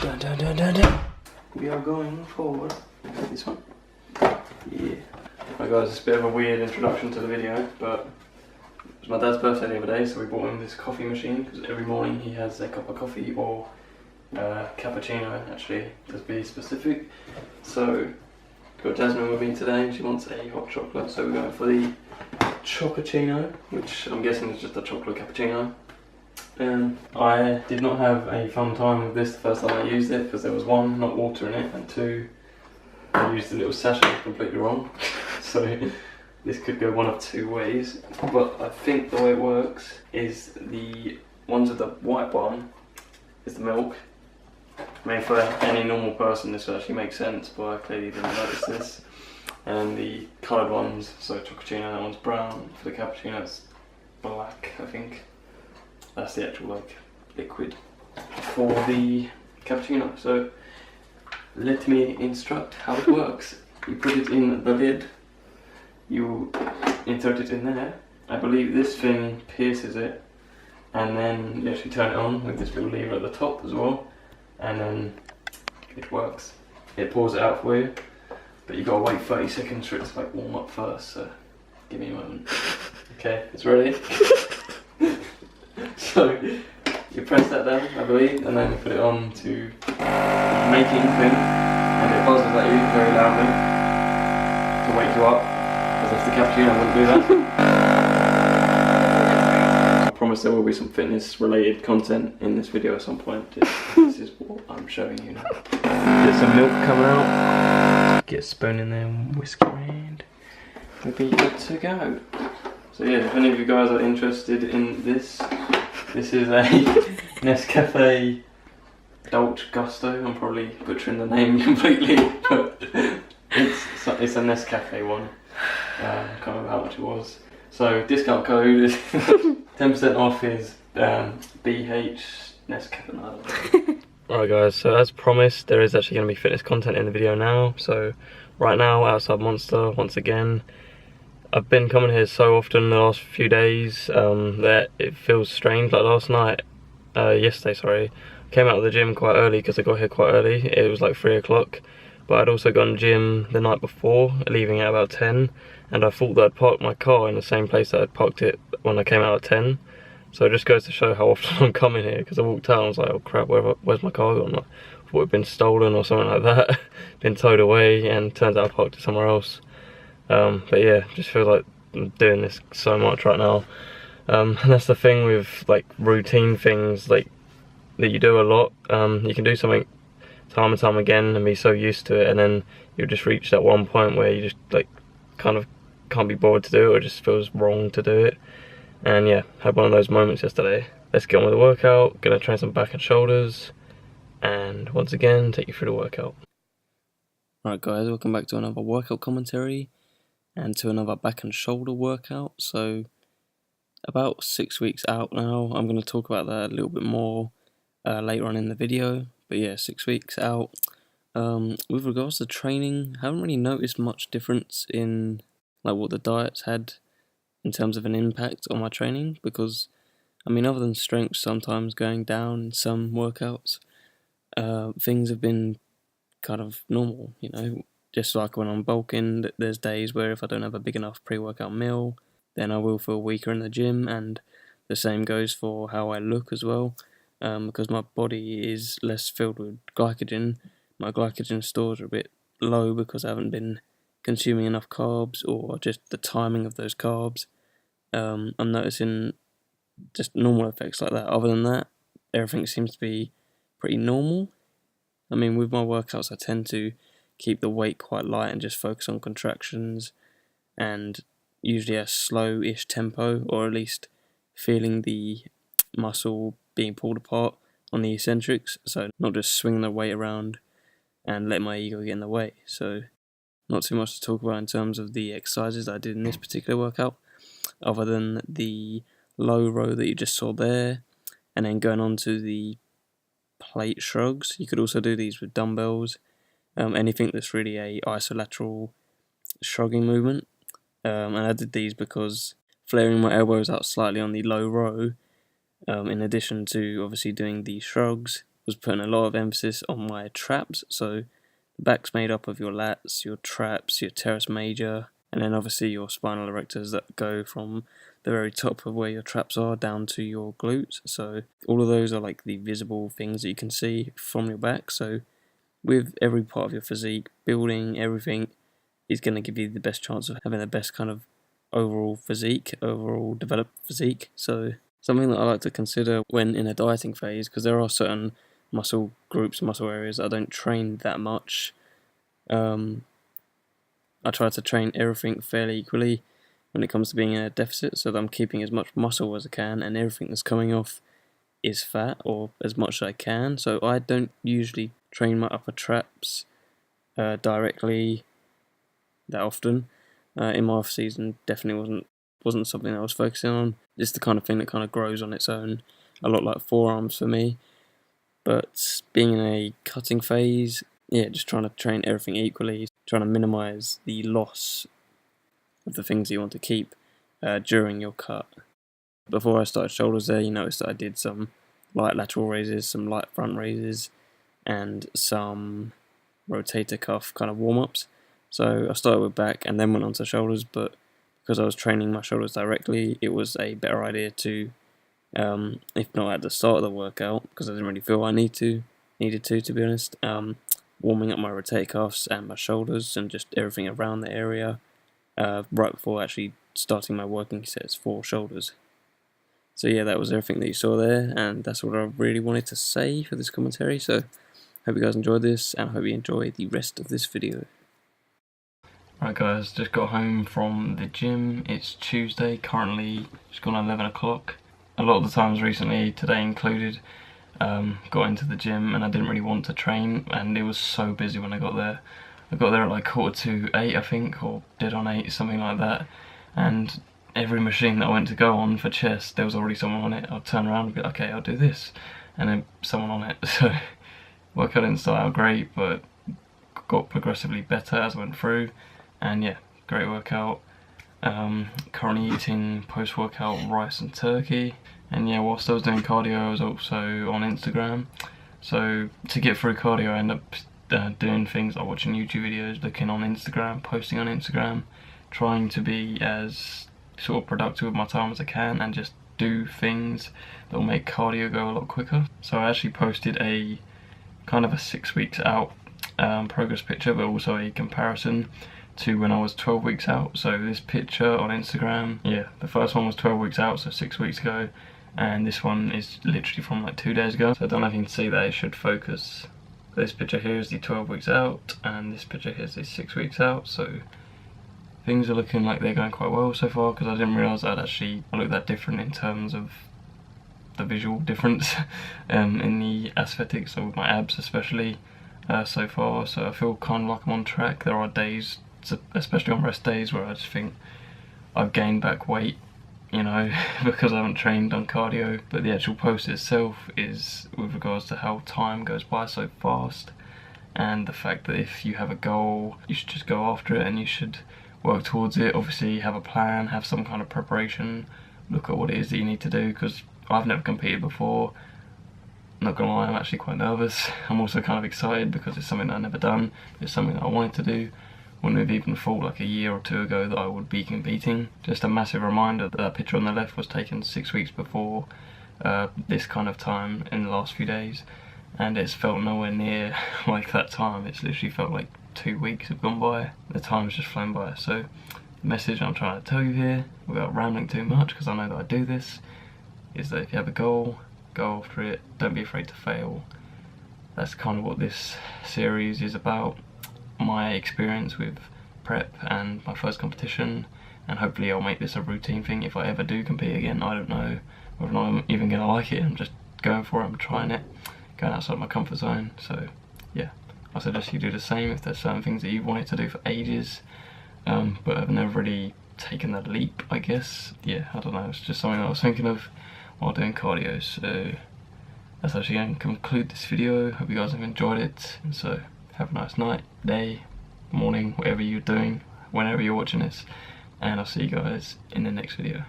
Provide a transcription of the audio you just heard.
Dun, dun, dun, dun, dun. We are going forward. This one. Yeah. Right guys, it's a bit of a weird introduction to the video, but it was my dad's birthday the other day, so we bought him this coffee machine because every morning he has a cup of coffee or cappuccino, actually, to be specific. So, got Jasmine with me today and she wants a hot chocolate, so we're going for the chocochino, which I'm guessing is just a chocolate cappuccino. I did not have a fun time with this the first time I used it because there was one, not water in it, and two, I used the little sachet completely wrong. So this could go one of two ways, but I think the way it works is the ones with the white one is the milk. I mean, for any normal person this would actually make sense, but I clearly didn't notice this. And the coloured ones, so chocochino, that one's brown. For the cappuccino it's black, I think. That's the actual like liquid for the cappuccino. So let me instruct how it works. You put it in the lid, you insert it in there. I believe this thing pierces it, and then you actually turn it on with this little lever at the top as well, and then it works. It pours it out for you, but you gotta wait 30 seconds for it to like warm up first, so give me a moment. Okay, it's ready. So you press that down, I believe, and then you put it on to the making thing, and it buzzes at you very loudly to wake you up, as if the cappuccino wouldn't do that. I promise there will be some fitness related content in this video at some point. This is what I'm showing you now. Get some milk coming out, get a spoon in there and whisk it around. We'll be good to go. So yeah, if any of you guys are interested in this, this is a Nescafe Dolce Gusto. I'm probably butchering the name completely, but it's a Nescafe one. I can't remember how much it was. So discount code is 10% off is BH Nescafe. Alright guys, so as promised, there is actually going to be fitness content in the video now. So right now, outside Monster, once again. I've been coming here so often the last few days that it feels strange. Like last night, yesterday, sorry, I came out of the gym quite early because I got here quite early. It was like 3 o'clock, but I'd also gone to the gym the night before, leaving at about 10, and I thought that I'd parked my car in the same place that I'd parked it when I came out at 10. So it just goes to show how often I'm coming here, because I walked out and I was like, oh crap, where's my car gone? Like, I thought it'd been stolen or something like that, been towed away, and turns out I parked it somewhere else. But yeah, just feel like I'm doing this so much right now. And that's the thing with like routine things like that you do a lot. You can do something time and time again and be so used to it, and then you just reach that one point where you just like kind of can't be bothered to do it, or it just feels wrong to do it. And yeah, had one of those moments yesterday. Let's get on with the workout. Gonna train some back and shoulders, and once again take you through the workout. Alright guys, welcome back to another workout commentary and to another back and shoulder workout. So about 6 weeks out now. I'm going to talk about that a little bit more later on in the video, but yeah, 6 weeks out. With regards to training, I haven't really noticed much difference in like what the diets had in terms of an impact on my training, because I mean, other than strength sometimes going down in some workouts, things have been kind of normal, you know. Just like when I'm bulking, there's days where if I don't have a big enough pre-workout meal, then I will feel weaker in the gym, and the same goes for how I look as well. Because my body is less filled with glycogen, my glycogen stores are a bit low because I haven't been consuming enough carbs, or just the timing of those carbs. I'm noticing just normal effects like that. Other than that, everything seems to be pretty normal. I mean, with my workouts, I tend to keep the weight quite light and just focus on contractions, and usually a slow-ish tempo, or at least feeling the muscle being pulled apart on the eccentrics, so not just swinging the weight around and let my ego get in the way. So not too much to talk about in terms of the exercises that I did in this particular workout, other than the low row that you just saw there, and then going on to the plate shrugs. You could also do these with dumbbells. Anything that's really a isolateral shrugging movement. And I did these because flaring my elbows out slightly on the low row, in addition to obviously doing the shrugs, was putting a lot of emphasis on my traps. So the back's made up of your lats, your traps, your teres major, and then obviously your spinal erectors that go from the very top of where your traps are down to your glutes. So all of those are like the visible things that you can see from your back. So with every part of your physique, building everything is going to give you the best chance of having the best kind of overall physique, overall developed physique. So something that I like to consider when in a dieting phase, because there are certain muscle groups, muscle areas that I don't train that much. I try to train everything fairly equally when it comes to being in a deficit, so that I'm keeping as much muscle as I can, and everything that's coming off is fat, or as much as I can. So I don't usually train my upper traps directly that often. In my off season, definitely wasn't something I was focusing on. It's the kind of thing that kind of grows on its own, a lot like forearms for me. But being in a cutting phase, yeah, just trying to train everything equally, trying to minimize the loss of the things you want to keep during your cut. Before I started shoulders there, you noticed that I did some light lateral raises, some light front raises, and some rotator cuff kind of warm-ups. So I started with back and then went on to shoulders, but because I was training my shoulders directly, it was a better idea to, if not at the start of the workout, because I didn't really feel I needed to be honest, warming up my rotator cuffs and my shoulders and just everything around the area right before actually starting my working sets for shoulders. So yeah, that was everything that you saw there, and that's what I really wanted to say for this commentary. So hope you guys enjoyed this, and I hope you enjoy the rest of this video. Right guys, just got home from the gym. It's Tuesday, currently just gone 11 o'clock. A lot of the times recently, today included, got into the gym and I didn't really want to train, and it was so busy when I got there. I got there at like 7:45 I think, or dead on 8, something like that, and every machine that I went to go on for chest, there was already someone on it. I'd turn around and be like, okay, I'll do this, and then someone on it. So workout didn't start out great, but got progressively better as I went through, and yeah, great workout. Currently eating post-workout rice and turkey, and yeah, whilst I was doing cardio I was also on Instagram. So to get through cardio I end up doing things like watching YouTube videos, looking on Instagram, posting on Instagram, trying to be as sort of productive with my time as I can and just do things that will make cardio go a lot quicker. So I actually posted a kind of a 6 weeks out progress picture, but also a comparison to when I was 12 weeks out. So this picture on Instagram, yeah, the first one was 12 weeks out, so 6 weeks ago, and this one is literally from like 2 days ago. So I don't know if you can see that, it should focus. This picture here is the 12 weeks out, and this picture here is the 6 weeks out, so things are looking like they're going quite well so far, because I didn't realise I'd actually look that different in terms of the visual difference in the aesthetics of my abs especially so far. So I feel kind of like I'm on track. There are days, especially on rest days, where I just think I've gained back weight, you know, because I haven't trained on cardio. But the actual post itself is with regards to how time goes by so fast, and the fact that if you have a goal, you should just go after it and you should work towards it. Obviously have a plan, have some kind of preparation, look at what it is that you need to do, because I've never competed before. Not gonna lie, I'm actually quite nervous. I'm also kind of excited because it's something that I've never done. It's something that I wanted to do. Wouldn't have even thought like a year or two ago that I would be competing. Just a massive reminder that that picture on the left was taken 6 weeks before this kind of time in the last few days, and it's felt nowhere near like that time. It's literally felt like 2 weeks have gone by. The time's just flown by. So the message I'm trying to tell you here, without rambling too much, because I know that I do this, is that if you have a goal, go after it, don't be afraid to fail. That's kind of what this series is about. My experience with prep and my first competition, and hopefully I'll make this a routine thing if I ever do compete again. I don't know whether or not I'm even going to like it. I'm just going for it, I'm trying it, going outside my comfort zone. So yeah, I suggest you do the same if there's certain things that you've wanted to do for ages, but have never really taken that leap, I guess. Yeah, I don't know, it's just something that I was thinking of while doing cardio. So that's actually going to conclude this video. Hope you guys have enjoyed it, and so have a nice night, day, morning, whatever you're doing, whenever you're watching this, and I'll see you guys in the next video.